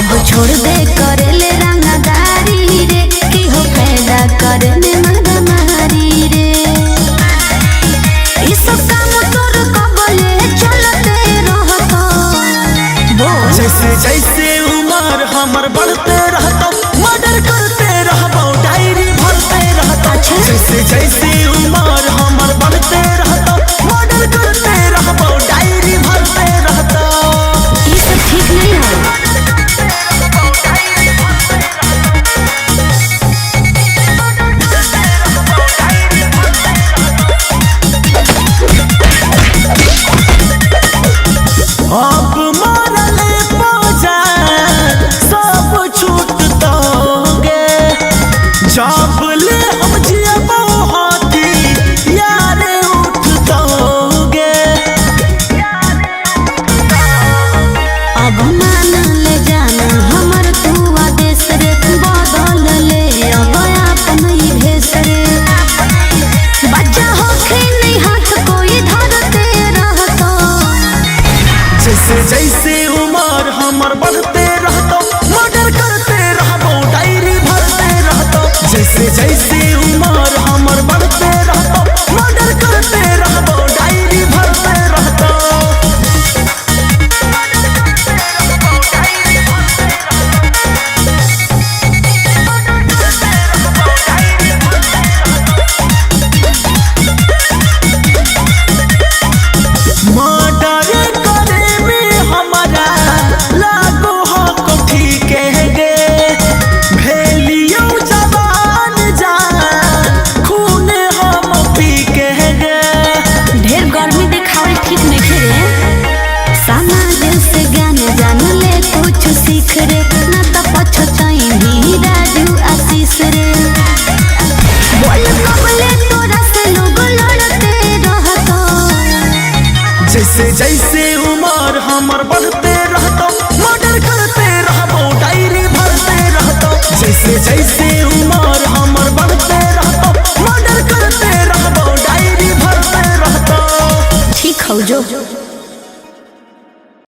अब छोड़ दे करेले रंगदारी रे की हो पैदा करने मगमारी रे इस काम तोर कबले चलते रहता जैसे जैसे उम्र हमर बढ़ते रहता मर्डर करते रहबो डायरी भरते रहता जैसे जैसे उम्र हमर बढ़ते रहता मर्डर करते रहबो डायरी भरते रहता ये सब ठीक नहीं है। अब मरले बाजार सब छूटतोगे जब ले हम जियबो हाथी यारे उठतोगे अब मान ले जाना हमर तू आदेश रे बदल ले अब अपन ही भेष रे बच्चा होखे नहीं हाथ कोई धरते रहता जैसे जैसे उम्र हमर बढ़ते रहता मर्डर करते रहबो डायरी भरते रहता जैसे जैसे उम्र हमर बढ़ते रहता मर्डर करते रहबो डायरी भरते रहता मर्डर करे में हमारा लागो हक ठीक है गे भेलियो जवान जान खून हम पी के गे ढेर गर्मी दिखावे ठीक नहीं रे समाज से ज्ञान जान ले कुछ सीख रे ना तो पछताई भी राजू आशीष रे बोल कबले तोरा से लोग लड़ते रहता जैसे जैसे उम्र हमर बढ़ते